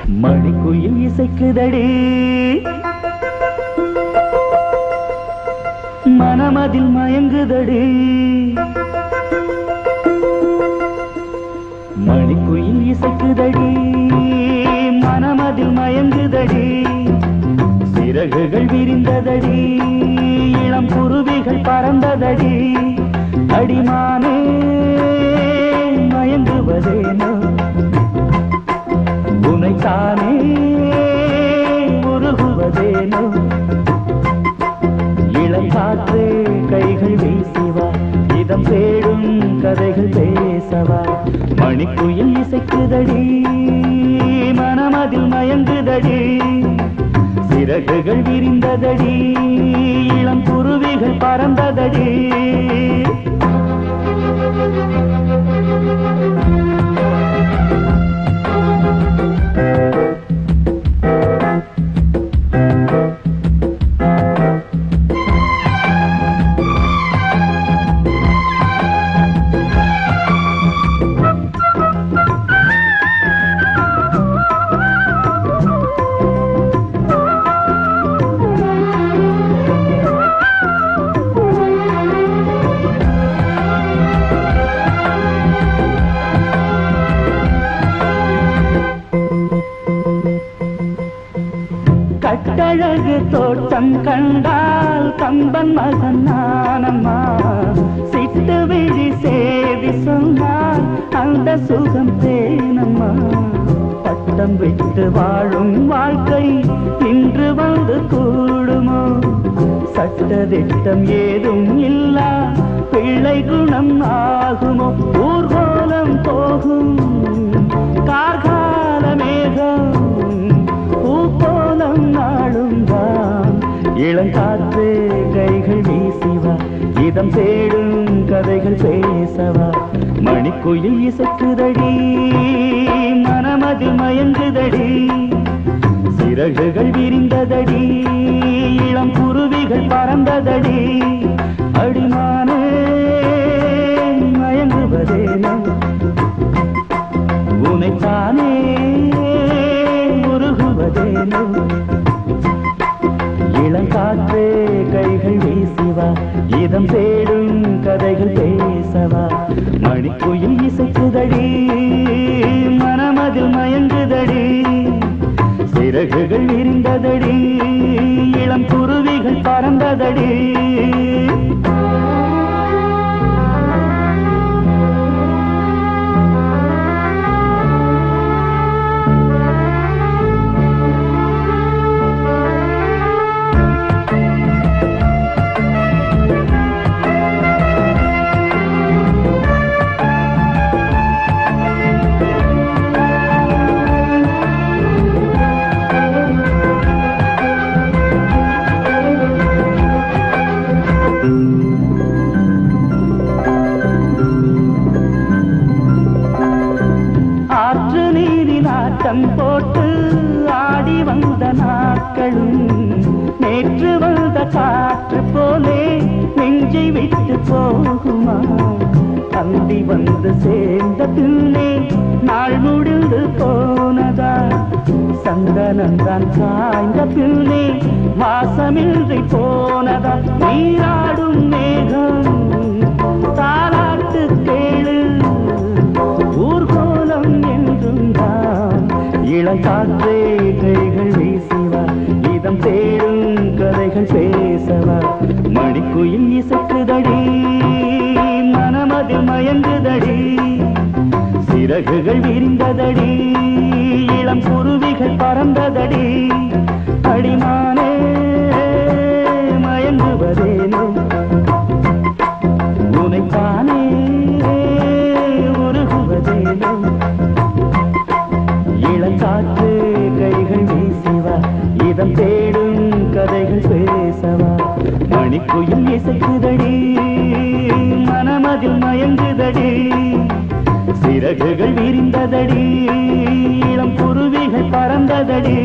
மணிக்குயில் இசைக்குதடி மனமதில் மயங்குதடி மணிக்குயில் இசைக்குதடி மனமதில் மயங்குதடி சிறகுகள் விரிந்ததடி இளம் குருவிகள் பறந்ததடி அடிமானே மயங்குவதேனோ உனைத்தானே உருகுவதேனோ இளங்காற்றே கைகள் வீசிவா இதம் தேடும் கதைகள் பேசவா மணிக்குயில் இசைக்குதடி மனமதில் மயங்குதடி சிறகுகள் விரிந்ததடி இளம் குருவிகள் பறந்ததடி கட்டழகு தோட்டம் கண்டால் கம்பன் மகன் நானம்மா சிட்டு விழி சேதி சொன்னால் அந்த சுகம் தேனம்மா பட்டம் விட்டு வாழும் வாழ்க்கை இன்று வந்து கூடுமோ சட்டதிட்டம் ஏதும் இல்லா பிள்ளை குணம் ஆகுமோ ஊர்கோலம் போகும் கார்கால மேகம் பூப்போலம் நாளும் தான் இளங்காற்றே கைகள் வீசிவா இதம் தேடும் கதைகள் பேசவா மணிக்குயில் இசைக்குதடி மனமதில் மயங்குதடி சிறகுகள் விரிந்ததடி இளம் குருவிகள் பறந்ததடி அடிமானே மயங்குவதேனோ உனைத்தானே உருகுவதேனோ இளங்காற்றே கைகள் வீசிவா இதம் தேடும் கதைகள் பேசவா மணிக்குயில் இசைக்குதடி மனமதில் மயங்குதடி சிறகுகள் விரிந்ததடி இளம் குருவிகள் பறந்ததடி ஆற்று நீரில் ஆட்டம் போட்டு ஆடி வந்த நாட்களும் நேற்று வந்த காற்று போலே நெஞ்சை விட்டு போகுமா அந்தி வந்து சேர்ந்த பின்னே நாள் முடிந்து போனதா சந்தனந்தான் சாய்ந்த பின்னே வாசமின்றி போனதா நீராடும் மேகம் தாலாட்டு கேளு ஊர்கோலம் என்றும் தான் இளங்காற்றே கைகள் வீசிவா இதம் தேடும் கதைகள் பேசவா மணிக்குயில் இசைக்குதடி மனமதில் மயங்குதடி சிறகுகள் விரிந்ததடி இளம் குருவிகள் பறந்ததடி அடிமானே மயங்குவதேனோ உனைத்தானே உருகுவதேனோ இளங்காற்று கைகள் வீசிவா இதம் தேடும் கதைகள் பேசவா மணிக்குயில் இசைக்குதடி மனமதில் மயங்குதடி சிறகுகள் விரிந்ததடி இளம் குருவிகள் பறந்ததடி